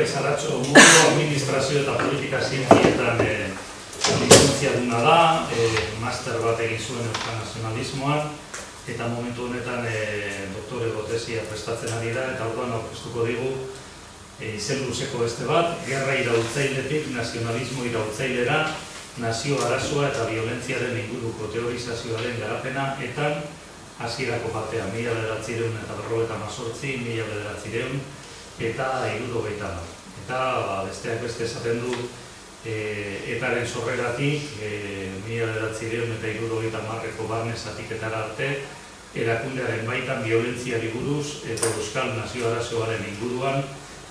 Sarratxo mundu administrazio eta politika zientzietan lizentziaduna da, master bat egin zuen euskal nazionalismoan, eta momentu honetan doktorego tesia prestatzen ari da, eta orduan aurkeztuko digu izen luzeko beste bat, gerra iraultzailetik nazionalismo iraultzailera, nazio arazoa eta violentziaren inguruko teorizazioaren garapena, eta hasierako batean, 1998, 1998 eta 1990. Eta besteak beste esaten du etaren sorreratik, 1990 barne zatiketara arte, erakundearen baitan violentziari buruz eta euskal nazio arazoaren inguruan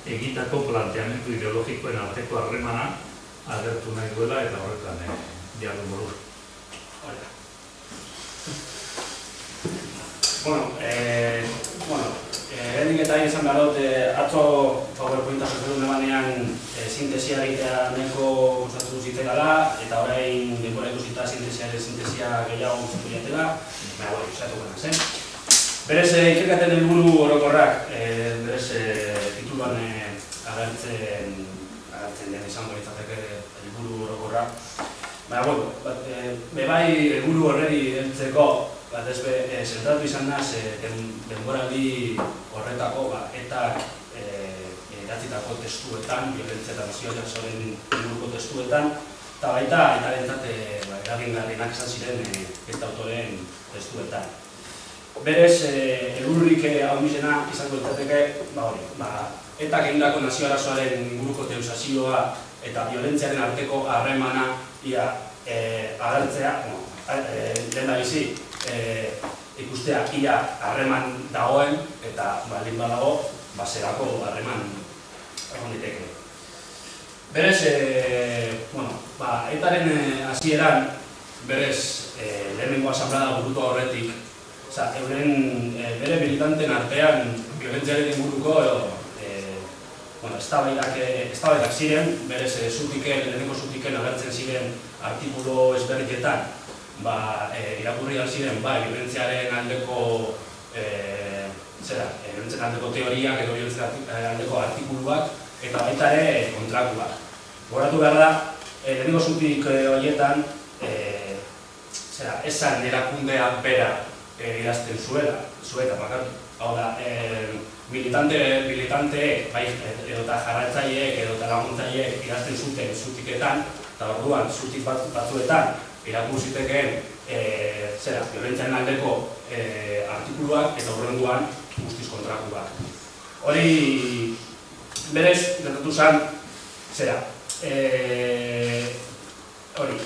egindako planteamendu ideologikoen arteko harremana agertu nahi duela eta horretan jardun buruz. Lehenik eta izan behar dut, atzo PowerPointa sortzen demanean sintesia egitea nahiko gustatu zitzaidala, eta orain denbora ikusita sintesia gehiago gustatu jatela, baina izatuko naz, Berez, ikerkaten helburu orokorrak, berez tituluan agertzen den izango litzateke helburu orokorrak. Baina, bebai helburu horreri heltzeko, batez zentratu izan naz denboraldi horretako etak idatzitako testuetan, violentzia eta nazio arazoaren inguruko testuetan, eta baita etarentzat eragingarrienak izan ziren eta autoren testuetan. Berez, helbururik handiena izango litzateke, etak egindako nazio arazoaren inguruko teorizazioa eta violentziaren arteko harremana ia agertzea, lehendabizi, ikustea ia harreman dagoen eta baldin badago zerako harreman egon diteke. Berez, etaren hasieran, berez, lehenengo asanblada burutu horretik, bere militanten artean violentziaren inguruko eztabaidak ziren, berez, lehenengo zutiken agertzen ziren artikulu ezberdinetan, irakurri ziren violentziaren aldeko teoriak edo violentziaren aldeko artikuluak eta baita ere kontrakuak. Goratu behar da, lehenengo zutik horietan esan erakundeak bera idazten zueta, hau da, militanteek edota jarraitzaileek edota laguntzaileek idazten zuten zutiketan, eta orduan zutik batzuetan irakur zitekeen violentziaren aldeko artikuluak eta hurrengoan guztiz kontrakuak. Hori berez, gertatu zen,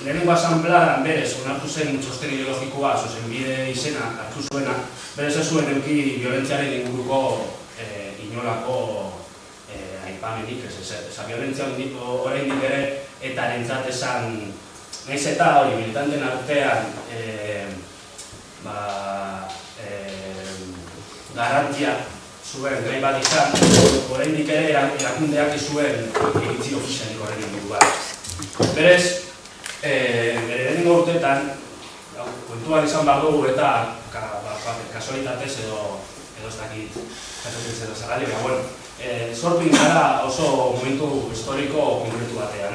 lehenengo asanbladan berez onartu zen txosten ideologikoa, zuzenbide izena hartu zuena, berez ez zuen eduki violentziaren inguruko inolako aipamenik ez. Violentzia oraindik ere eta erentzat esan nahiz eta hori militanten artean garantia zuen gai bat izan, oraindik ere erakundeak zuen iritzi ofizialik horren inguruan. Berez, bere lehenengo urteetan, kontuan izan behar dugu eta kasualitatez edo ez dakit kasualitatez edo zerrali, baina sortu ingara oso momentu historiko konkretu batean,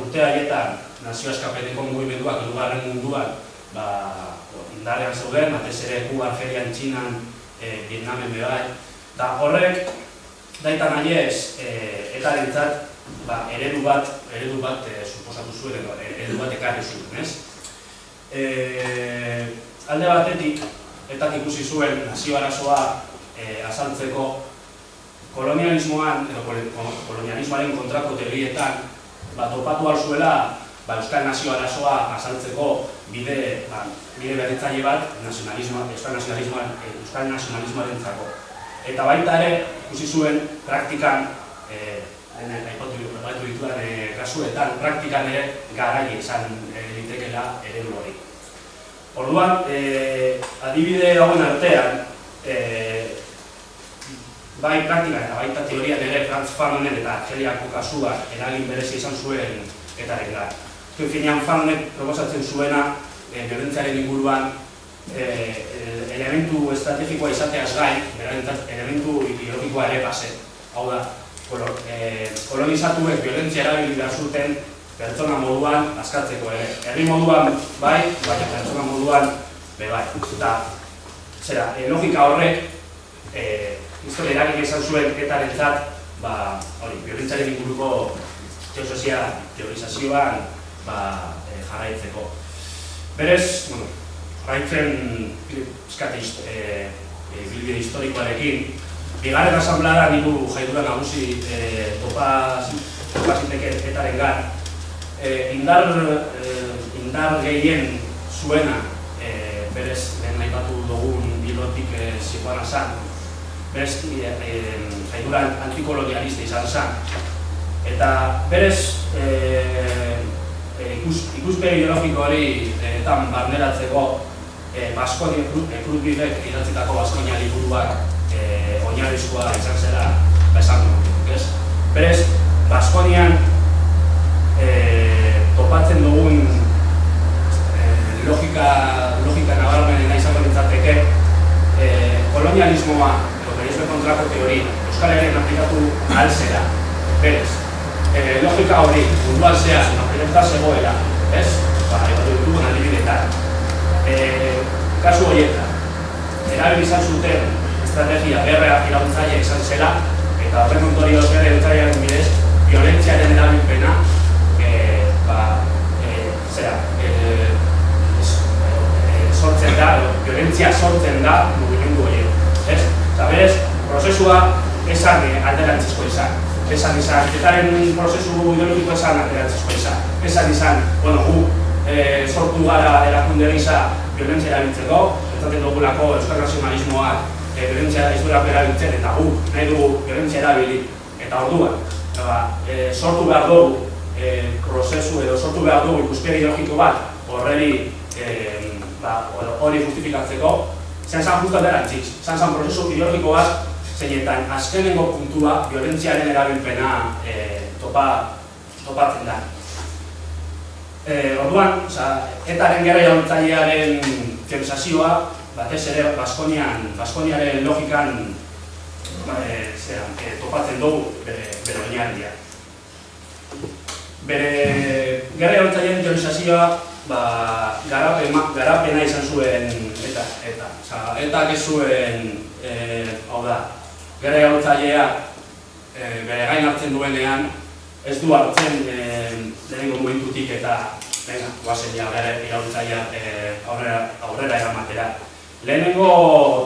urte haietan nazio askapeteko mugimenduak hirugarren munduan indarrean zeuden, batez ere Kuban, Ferian, Txinan, Vietnamen bebai, eta horrek daitan nahiez etarentzat eredu bat suposatu zuen edo eredu bat ekarri zuen, Alde batetik, etak ikusi zuen nazio arazoa azaltzeko kolonialismoan edo kolonialismoaren kontrako teorietan topatu alzuela euskal nazio arazoa azaltzeko bide berritzaile bat euskal nazionalismoaren zako. Eta baita ere, ikusi zuen praktikan, aipatu ditudan kasuetan, praktikan ere garai izan litekela eredu hori. Orduan, adibide hauen artean, bai praktikan eta baita teorian ere Franz Fanonen eta Argeliako kasuak eragin berezi izan zuen etaren gara. Finean Fanonek proposatzen zuena violentziaren inguruan elementu estrategikoa izateaz gain, elementu ideologikoa ere base. hau da, kolonizatuek violentzia erabili behar zuten pertsona moduan askatzeko ere. Herri moduan bai, baina pertsona moduan bai. Eta, zera, logika horrek, historia eragin izan zuen etarentzat, violentziaren inguruko teorizazioan jarraitzeko. Berez, jarraitzen bilbide historikoarekin, bigarren asanbladan hiru jaidura nagusi topa ziteken etarengan, indar gehien zuena, berez, lehen aipatu dugun bilotik zikoan azan, berez, jaidura antikolonialista izan zen. Eta berez, ikuspegi ideologiko hori barneratzeko Krutbirek idatzitako Baskonia liburuak oinarrizkoa izan zela esan dugu. Berez, Baskonian topatzen dugun logika nabarmenena izango nintzateke kolonialismoa, kolonialismo kontrako teori, Euskal Herrian aplikatu alzera. Berez, logika hori munduan zehaz aplikatuta zegoela, aipatu ditugun adibidetan. Kasu horietan, erabili izan zuten estrategia gerra iraultzaile izan zela, eta horren ondorioz gerra iraultzailearen bidez, violentziaren erabilpena sortzen da, violentzia sortzen da mugimendu horiek. Eta berez, prozesua esan alderantzizko izan. Esan izan, etaren prozesu ideologiko esan alderantzizko izan. Esan izan, gu sortu gara erakunde gisa violentzia erabiltzeko, entzaten dugulako euskal nazionalismoak violentzia ez duelako erabiltzen, eta gu nahi dugu violentzia erabili. Eta orduan, sortu behar dugu prozesu edo sortu behar dugu ikuspegi ideologiko bat hori justifikatzeko, zan justu alderantziz, zan prozesu ideologiko bat zeinetan azkenengo puntua violentziaren erabilpena topatzen da. Orduan, etaren gerra iraultzailearen teorizazioa batez ere Baskoniaren logikan topatzen dugu bere oinarria. Bere gerra iraultzailearen teorizazioa garapena izan zuen eta ez zuen, gerra iraultzailea bere gain hartzen duenean ez du hartzen lehenengo momentutik eta guazen gerra iraultzailea aurrera eramatera. Lehenengo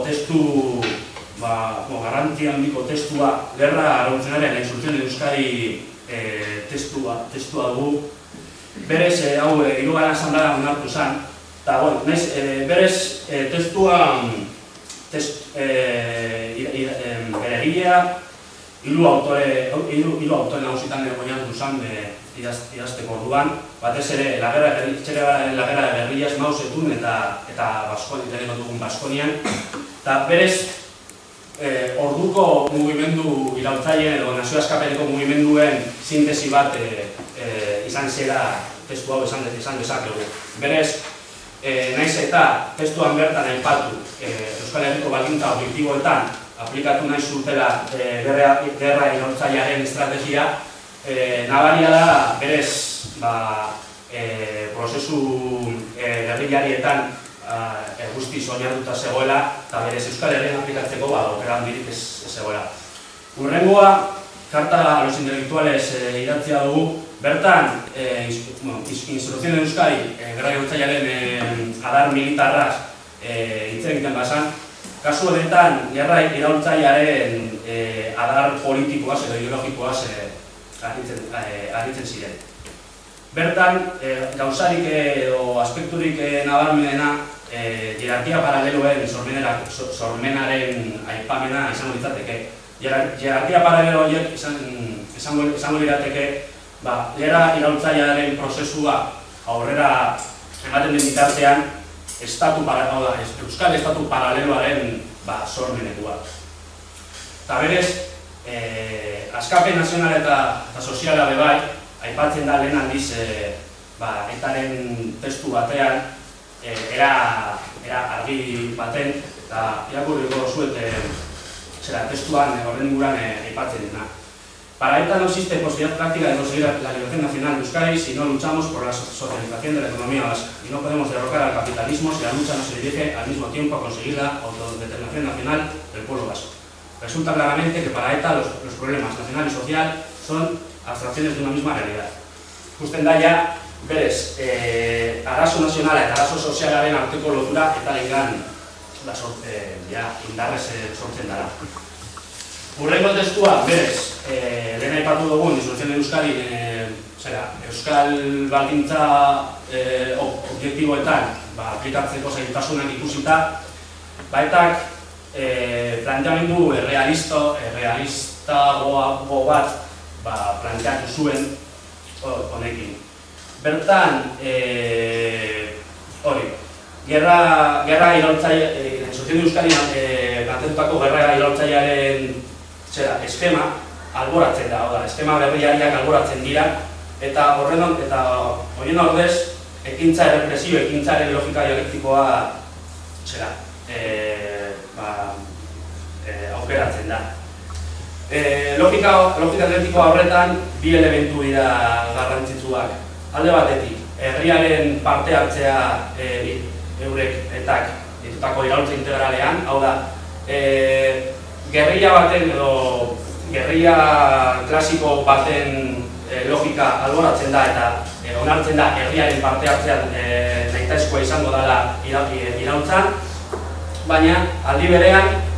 testu, garrantzia handiko testua, gerra iraultzailea insurrección de Euskadi testua dugu. Berez, hau, hirugarren asanbladan onartu zen, eta, berez, testua, bere egilea, hiru autore nagusitan oinarritu zen idazteko orduan, batez ere, la guerra de guerrillas Mao Zedong eta dugun Baskonian, eta berez, orduko mugimendu iraultzaileen edo nazio askapeneko mugimenduen sintesi bat izan zela testu hau esan dezakegu. Berez, naiz eta testuan bertan aipatu Euskal Herriko baldintza objektiboetan aplikatu nahi zutela gerra iraultzailearen estrategia, nabaria da berez prozesu gerrillarietan guztiz oinarrituta zegoela eta berez Euskal Herrian aplikatzeko aukera handirik ez zegoela. Hurrengoa, Carta a los Intelectuales idatzia dugu, bertan, Insurrección de Euskadi, gerra iraultzailearen adar militarraz hitz egiten bazan, kasu honetan, gerra iraultzailearen adar politikoaz edo ideologikoaz aritzen ziren. Bertan, gauzarik edo aspekturik nabarmenena, jerarkia paraleloen sormenaren aipamena izango litzateke. Jerarkia paralelo horiek izango lirateke, gerra iraultzailearen prozesua aurrera ematen den bitartean, Euskal Estatu paraleloaren sormenekua. Eta berez, askapen nazional eta soziala bebai, aipatzen da lehen handiz etaren testu batean, era argi baten, eta irakurriko zuet testuan horren inguruan aipatzen dena. Para ETA no existe posibilidad práctica de conseguir la liberación nacional de Euskadi si no luchamos por la socialización de la economía vasca. Y no podemos derrocar al capitalismo si la lucha no se dirige al mismo tiempo a conseguir la autodeterminación nacional del pueblo vasco. Resulta claramente que para ETA los problemas nacional y social son abstracciones de una misma realidad. Ikusten da ja, berez, arazo nazionala eta arazo sozialaren arteko lotura eta lengan indarrez sortzen dara. Urrengo testua, berez, lehen aipatu dugun, Disolución de Euskadi, Euskal baldintza objektiboetan aplikatzeko zailtasunak ikusita, baetak planteamendu realistago bat planteatu zuen honekin. Bertan, hori, gerra iraultzaile, Disolución de Euskadi planteatutako gerra iraultzailearen eskema alboratzen da, eskema berriariak alboratzen dira, eta horien ordez, ekintza errepresio, ekintzaren logika dialektikoa aukeratzen da. Logika dialektikoa horretan bi elementu dira garrantzitsuak. Alde batetik, herriaren parte hartzea eurek etak ditutako iraultza integralean, hau da, gerrilla baten edo gerrilla klasiko baten logika alboratzen da eta onartzen da herriaren parte hartzean nahitaezkoa izango dela iraultzan, baina aldi berean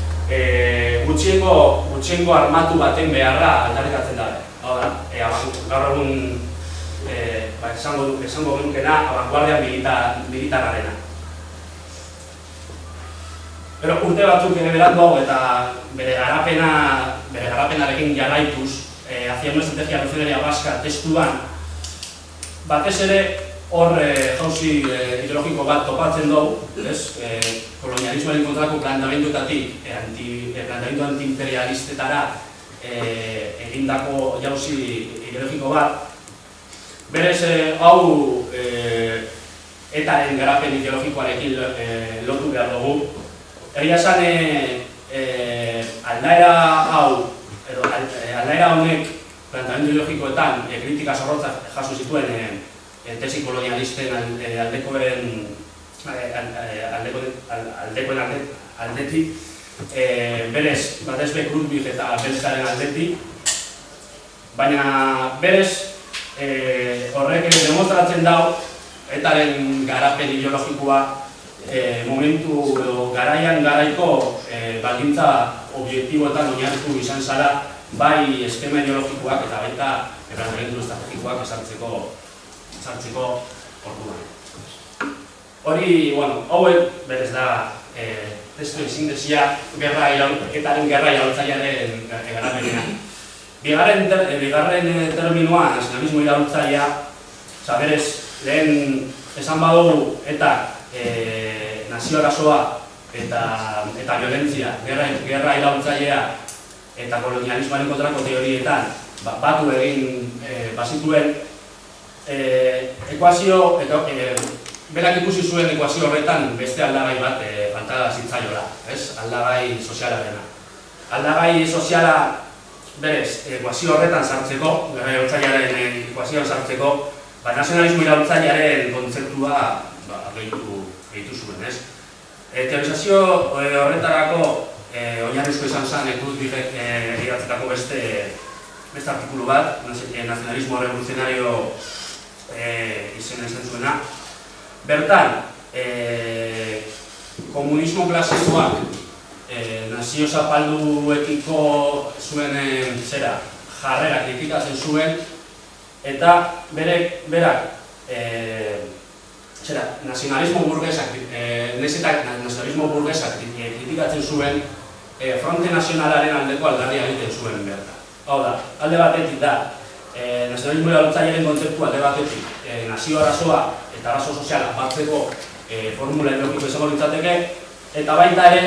gutxiengo armatu baten beharra aldarrikatzen da. Hau da, gaur egun esango genukena abanguardia militararena. Pero urte batzuk beranduago eta bere garapenarekin jarraituz, hacia una estrategia revolucionaria vasca testuan, batez ere hor jauzi ideologiko bat topatzen dugu, kolonialismoaren kontrako planteamenduetatik, planteamendu antiimperialistetara egindako jauzi ideologiko bat, berez hau etaren garapen ideologikoarekin lotu behar dugu. Egia esan, aldaera hau, edo aldaera honek planteamendu ideologikoetan kritika zorrotzak jaso zituen tesi kolonialisten aldekoen aldetik, berez, batez be Krugvig eta Belzaren aldetik, baina berez horrek demostratzen dau etaren garapen ideologikoa momentu edo garaiko baldintza objektiboetan oinarritu izan zara bai eskema ideologikoak eta baita planteamendu estrategikoak sartzeko orduan. Hori, hauek berez da testuen sintesia etaren gerra iraultzailearen garapenean. Bigarren terminoa, nacionalismo iraultzailea, berez, lehen esan badugu eta nazio arazoa eta violentzia, gerra iraultzailea eta kolonialismoaren kontrako teorietan batu egin bazituen ekuazio, berak ikusi zuen ekuazio horretan beste aldagai bat falta zitzaiola, aldagai sozialarena. Aldagai soziala berez ekuazio horretan sartzeko, gerra iraultzailearen ekuazioan sartzeko, nazionalismo iraultzailearen kontzeptua gehitu zuen, teorizazio horretarako oinarrizko izan zen Krugvigek idatzetako beste artikulu bat, nazionalismo revoluzionario izen zen zuena. Bertan, komunismo klasikoak nazio zapalduekiko zuen jarrera kritikatzen zuen eta berak nazionalismo burgesak kritikatzen zuen fronte nazionalaren aldeko aldarria egiten zuen bertan. Hau da, alde batetik da, nazionalismo iraultzailearen kontzeptua alde batetik nazio arazoa eta arazo soziala batzeko formula ideologiko izango litzateke, eta baita ere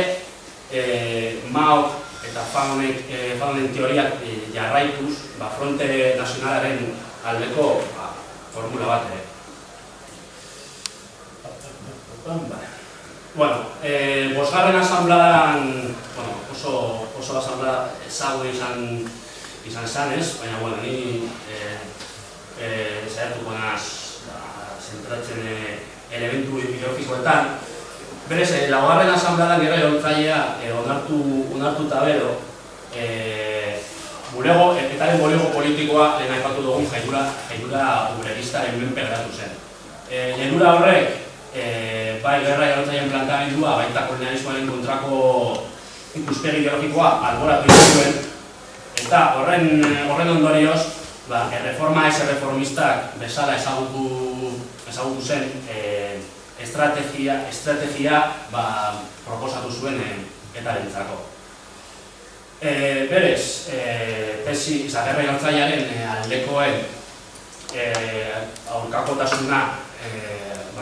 Maok eta Faunen teoriak jarraituz fronte nazionalaren aldeko formula bat ere. Bosgarren asambladan oso oso asamblea ezagun izan zanez, baina, bueno, ni saiatuko naz zentratzen elementu ideologikoetan. Berez, laugarren asambleadan gero iraultzailea onartuta bero, etaren bulego politikoa lehen aipatu dugun jaidura obreristaren menpe geratu zen. Jaidura horrek, bai gerra iraultzaileen planteamendua, baita kolonialismoaren kontrako ikuspegi ideologikoa alboratu zuen, eta horren ondorioz, erreforma ez erreformistak bezala ezagutu zen estrategia proposatu zuen etarentzako. Berez, gerra iraultzailearen aldekoen aurkakotasuna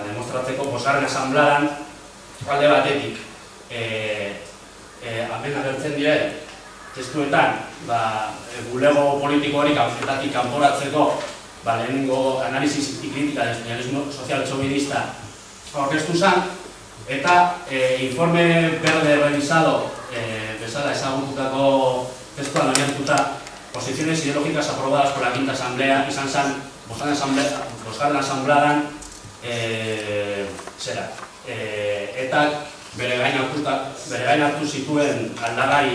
demostratzeko bosgarren asambleadan alde batetik hemen agertzen diren testuetan bulego politiko hori kanpetatik kanporatzeko lehenengo analisis y kritika del nacionalismo social chauvinista aurkeztu zen, eta informe verde revisado bezala ezagututako testuan oinarrituta posiciones ideológicas aprobadas por la quinta asamblea izan zen bosgarren asambleadan eta bere gain hartu zituen aldagai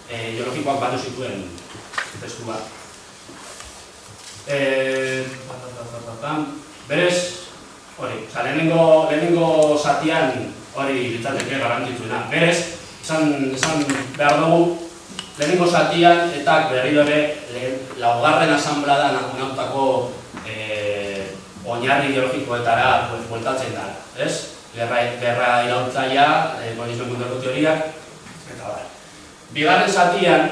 ideologikoak batu zituen testua. Berez, lehenengo zatian hori litzateke garrantzitsuena. Berez, esan behar dugu, lehenengo zatian eta berriro ere laugarren asambleadan onartutako oinarri ideologikoetara bueltatzen da. Gerra iraultzailea, komunismoen kontrako teoriak, eta bar. Bigarren zatian,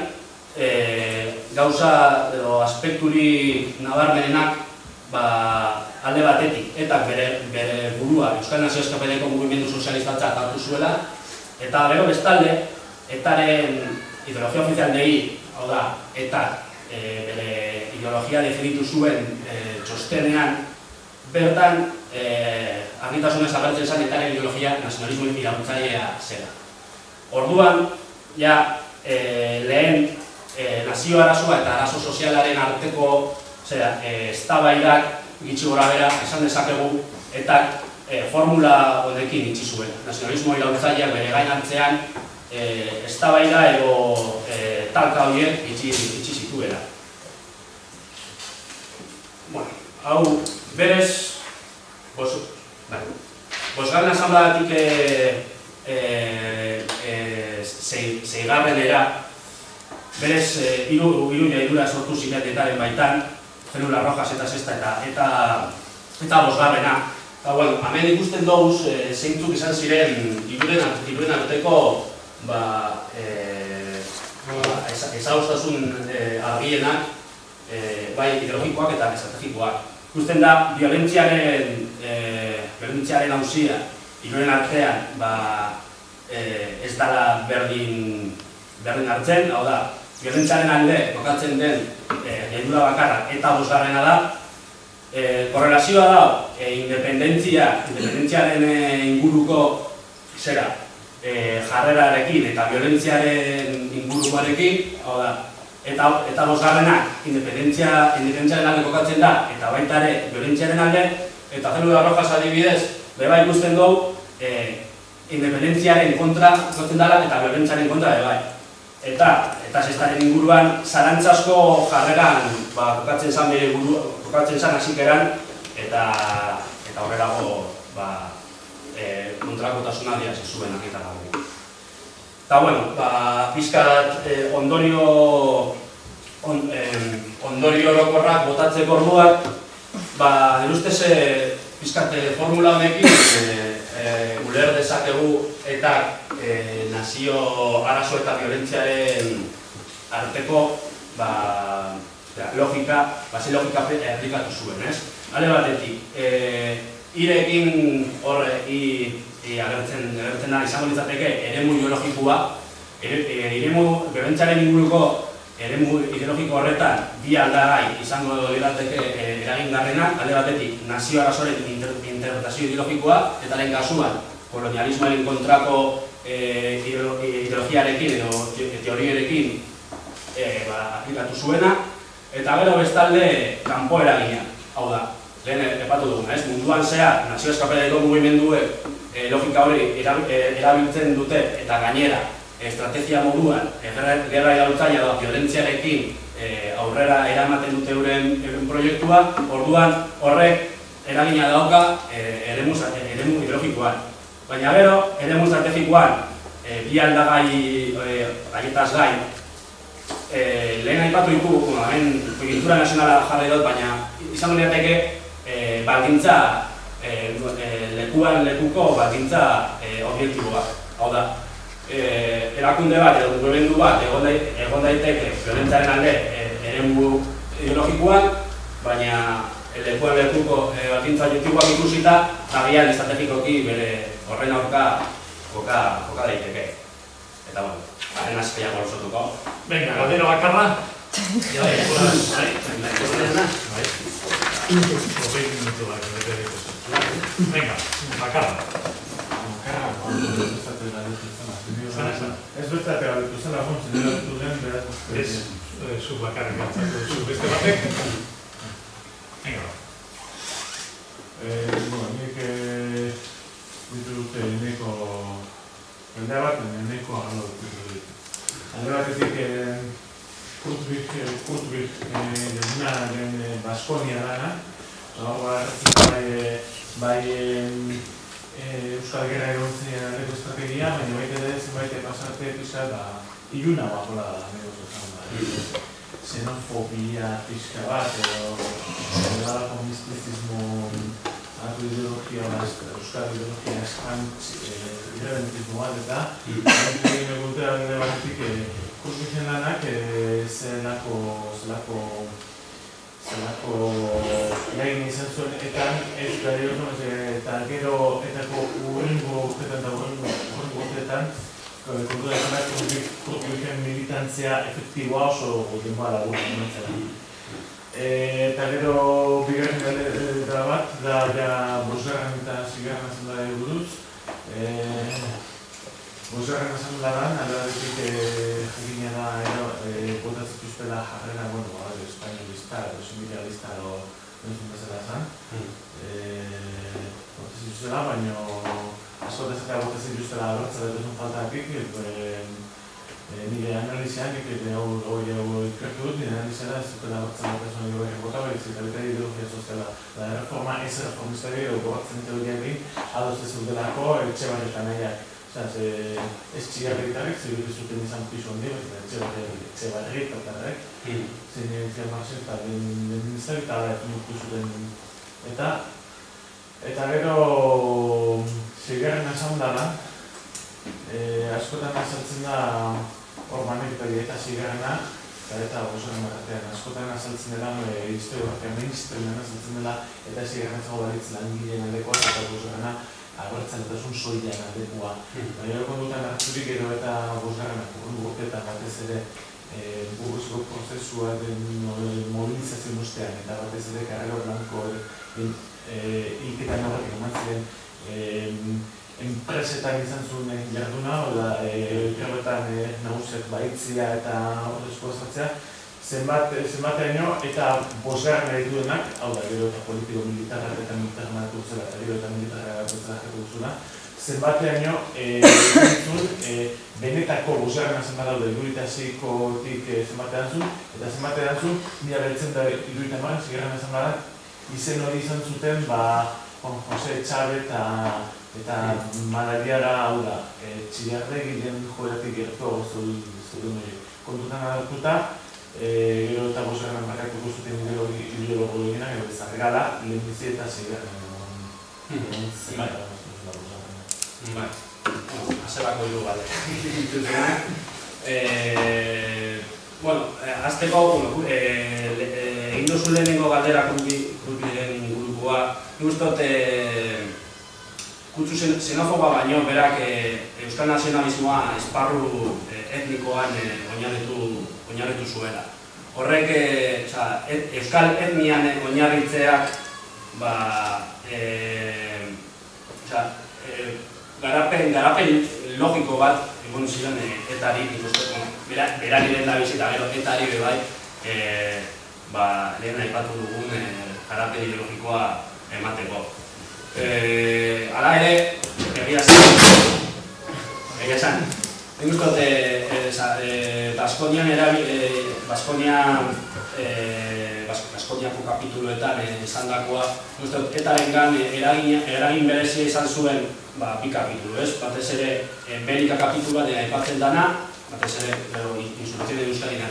gauza edo aspekturi nabarmenenak alde batetik eta bere burua Euskal Nazio Eskapeneko mugimendu sozialistatzat hartu zuela, eta gero bestalde, etaren ideologia ofizial dei, hau da, eta bere ideologia definitu zuen txostenean, bertan argitasunez agertzen zen etaren ideologia nazionalismo iraultzailea zela. Orduan, lehen nazio arazoa eta arazo sozialaren arteko eztabaidak gitxi gora bera esan dezakegu eta formula honekin itxi zuen. Nazionalismo iraultzaileak bere gain hartzean eztabaida edo talka horiek itxi zituela. Hau, berez, bosgarren asambleatik seigarrenera, berez, hiru jaidura sortu ziren etaren baitan, Zelula Rojas eta Sexta eta bosgarrena. Hemen ikusten dugu zeintzuk izan ziren hiruren arteko ezagoztasun argienak, bai ideologikoak eta estrategikoak. Ikusten da, violentziaren auzia hiruren artean ez dela berdin hartzen, hau da, violentziaren alde kokatzen den jaidura bakarra eta bosgarrena da. Korrelazioa da, independentziaren inguruko jarrerarekin eta violentziaren ingurukoarekin, hau da, eta bosgarrenak independentziaren alde kokatzen da, eta baita ere violentziaren alde, eta Zelula Rojas adibidez, beba ikusten dugu, independentziaren kontra kokatzen dela eta violentziaren kontra bai. Eta Sextaren inguruan, zarantzasko jarreran kokatzen zan hasikeran, eta horrelago kontrakotasuna diazi zuen akitara dugu. Eta, pizkat ondorio orokorrak botatzeko orduak, derustez pizkat formula honekin uler dezakegu eta nazio arazo eta violentziaren arteko logika aplikatu zuen, ez? Ale batetik, irekin horre agertzen da izango litzateke eremu ideologikoa, violentziaren inguruko eremu ideologiko horretan bi aldagai izango lirateke eragingarrenak, alde batetik nazio arazoaren interpretazio ideologikoa, eta lehen kasuan kolonialismoaren kontrako ideologiarekin edo teorierekin aplikatu zuena, eta gero bestalde kanpo eragina, hau da, lehen epatu duguna, munduan zehar nazio eskapedaiko mugimenduek logika hori erabiltzen dute eta gainera estrategia moduan gerra iraultzailea da violentziarekin aurrera eramaten dute euren proiektua, orduan horrek eragina dauka eremu ideologikoan. Baina gero, eremu estrategikoan bi aldagaietaz gain, lehen aipatu ditugu, hemen kultura nazionala jarri dut, baina izango lirateke baldintza lekuko baldintza objektiboa. Hau da, erakunde bat edo mugimendu bat egon daiteke violentziaren alde eremu ideologikoan, baina lekuan lekuko baldintza objektiboak ikusita, agian estrategikoki bere horren aurka joka daiteke. Eta bueno, haren azkeiago losotuko. Venga, galdera bakarra. Venga, bakarra. Ez besteate galdetu zela, zinera galdetu den, beraz... Ez zu bakarra galtzatu zu beste batek. Venga. Nik ditut eneko... Aldea bat, eneko arlo ditut. Alde batetik Kurtbik den Baskonia dana. Bai Euskal Gerra egontzen aldeko estrategia, baina baita ere zenbait pasarte pixka iluna bakola da negozioan. Xenofobia pixka bat, edo edalako mistizismo atu ideologia bat, Euskal ideologia irredentismo bat eta egin egurtea alde batetik Kurtbiken lanak zelako eragin izan zuen ez eta gero etako urrengo urteetan eta urrengo urteetan kontura esanak Kurtbiken militantzia efektiboa oso denbora laburra emantzera. Eta gero bigarren galdera bat da bosgarren eta zigarren asamblea buruz. Bosgarren asamblean aldaretik jakina da botatzen zituztela jarrera, espainolista edo sindicalista edo bezala zan. Botatzen zituztela, baina askotaz eta botatzen zituztela abertzaletasun faltatik, nire analizian, hori ikertu dut, nire analizian ez zutela abertzaletasun edo bota, eta ideologia soziala. Reforma ez reformistari edo gobatzen teoriakin adoz ez dutelako Etxebarrieta nahiak. Ez txigarritarek, zegoetu zuten izan pisu handi, eta Etxebarrietatarek, zein egin marxen eta lehenizak eta definitu zuten. Eta gero, zigarren asamblean, askotan azaltzen da Orbanek eta zigarrena, eta bosgarren batean askotan azaltzen dela, historioak mainstreamen azaltzen dela, eta zigarren zago baritz langileen aldekoa, eta bosgarrena abertzaletasun soilean aldekoa. Baina kondutan hartzurik gero eta bosgarrenak urteetan batez ere buruzko prozesua den mobilizazio ostean eta batez ere karrera blanko hilketan horretik eman ziren enpresetan izan zuen jarduna, elkarretan nagusiak baitzia eta horrezko azartzea, zenbateaino eta bosgarren nahi duenak, hau da, gero eta politiko-militarrak eta militar manatu zela eta gero eta militarrak atzera jatu zela, zenbateaino benetako bosgarren azen bat daude, iruritazikotik zenbatean zuen, eta zenbatean zuen, mila beretzen da iruritamaren, zigarren azen bat, izen hori izan zuten, Jose Txabe eta Malariara, hau da, Txillarde gilen joeratik gertu zuen kontutan hartuta, gero eta bosgarren bakatuko zuten ideologo egina, gero ezagala, lehenbizi eta zigarren zenbat da bosgarren. Azerako hiru bale. Azteko, egin duzu lehenengo galdera Kurtbiken ingurukoa, guztot kutsu xenofoba baino, berak euskal nazionalismoa esparru etnikoan oinarritu zuela. Horrek, euskal etnian oinarritzeak garapen logiko bat egon ziren etari, berari den da bizita, gero etari bebai, lehen aipatu dugun garapen ideologikoa emateko. Hala ere, egia esan, nik uste dut Baskoniako kapituluetan esandakoa, nik uste dut etarengan eragin berezia izan zuen bi kapitulu, ez? Batez ere, Belika kapitulua aipatzen dana, batez ere, Insurrección de Euskadin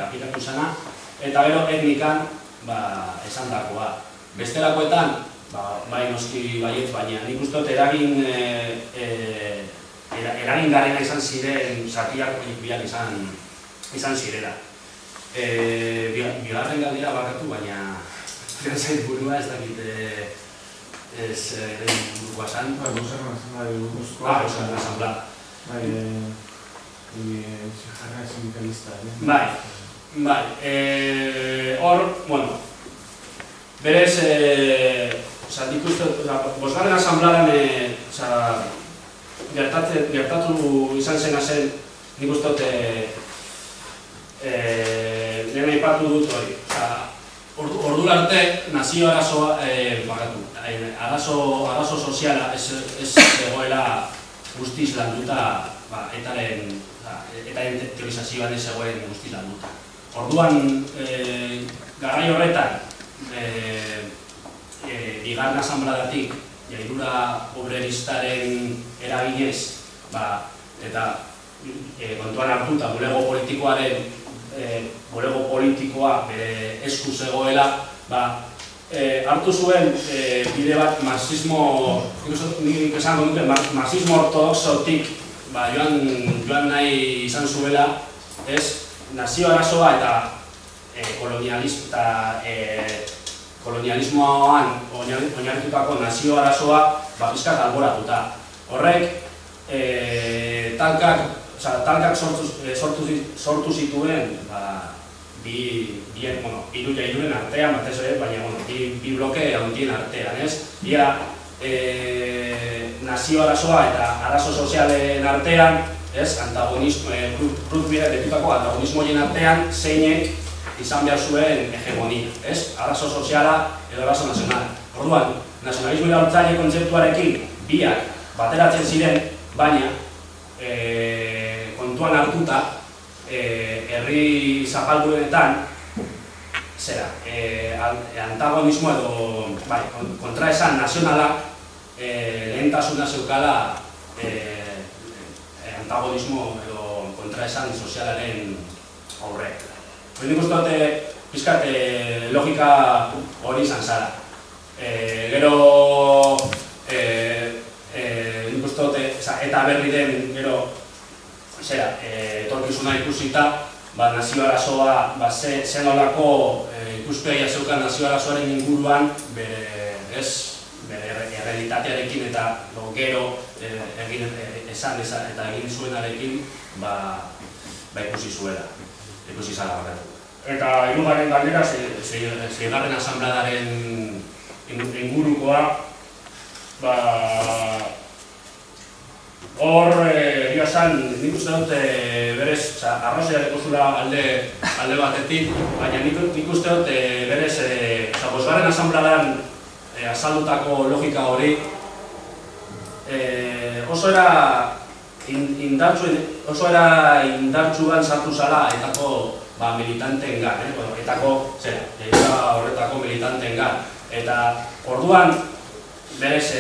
aplikatu zana, eta gero etnikan esandakoa. Bestelakoetan, bai noski baietz, baina nik uste dut eragingarriena izan ziren zatiak biak izan zirela. Bigarren galdera barkatu, baina zait burua ez dakit ez burukoa zan. Gozaren asamblea buruzkoa. Gozaren asamblea. Jarra sindikalista. Bai, hor, bueno, berez, nik uste, bosgarren asamblean gertatu izan zena zen, nik uste dut lehen aipatu dut hori. Ordura arte, nazio arazo soziala ez egoela guztiz landuta, etaren teorizazioan ez egoen guztiz landuta. Orduan, garai horretan, bigarren asanbladatik, jairura obreristaren eraginez, eta kontuan hartuta bulego politikoa bere esku zegoela, hartu zuen bide bat marxismo ortodoxotik joan nahi izan zuela, nazio arazoa eta kolonialismoan oinarritutako nazio arazoa pizkat alboratuta. Horrek talkak sortu zituen hiru jairuren artean, batez ere, baina bi bloke handien artean, ez? Ia nazio arazoa eta arazo sozialen artean, betutako antagonismoen artean, zeinek izan behar zuen hegemonia, ez? Arazo soziala edo arazo nazionala. Orduan, nazionalismo iraultzaile kontzeptuarekin biak bateratzen ziren, baina kontuan hartuta herri zapalduenetan antagonismo edo kontraesan nazionalak lehentasuna zeukala antagonismo edo kontraesan sozialaren aurre. Nik uste dut pizkat logika hori izan zara. Gero nik uste dut eta berri den gero etorkizuna ikusita nazio arazoa zen olako ikuspegia zeukan nazio arazoaren inguruan bere errealitatearekin eta gero esan eta egin zuenarekin ikusi zuela, ikusi zala bakatu. Eta hirugarren galdera, seigarren asanbladaren ingurukoa, hor, egia esan, nik uste dut berez, arrazia dekozula alde batetik, baina nik uste dut berez, bosgarren asanbladan azaldutako logika hori oso era indartsuan sartu zala etako militanteengan, etako horretako militanteengan. Eta orduan, berez,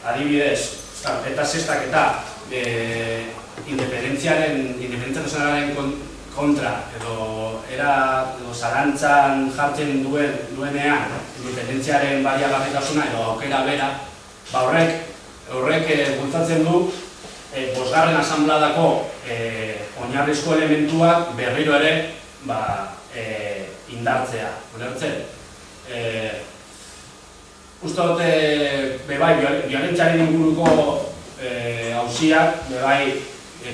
adibidez, eta zestak eta independentzia nazionalaren kontra edo zalantzan jartzen duenean independentziaren baliagarritasuna edo aukera bera, horrek bultzatzen du bosgarren asanbladako oinarrizko elementuak berriro ere indartzea. Uste dut, biolentziaren inguruko auziak,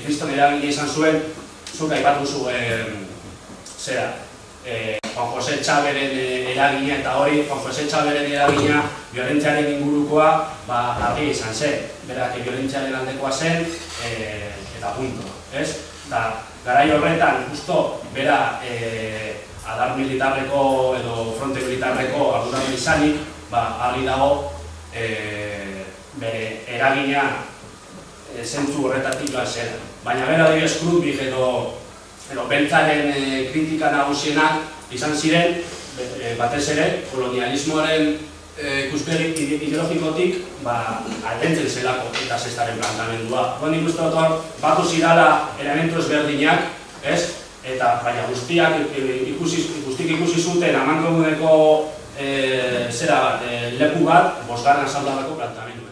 kriston eragile izan zuen, zuk aipatu zuen Juan Jose Txaberen eragina, eta hori Juan Jose Txaberen eragina violentziaren ingurukoa argi izan zen. Berak violentziaren aldekoa zen, eta punto, ez? Eta garai horretan, justo, bera adar militarreko edo fronte militarreko arduradun izanik, argi dago bere eragina zentzu horretatik joan zela. Baina bera adibidez Krugvig edo Beltzaren kritika nagusienak izan ziren, batez ere, kolonialismoaren ikuspegi ideologikotik aldentzen zelako eta zestaren plantamendua. Nik uste dut hor, batu zirala elementu ezberdinak, eta baina guztiak ikusi zuten amankomuneko leku bat, bosgarren saudadako plantamendu.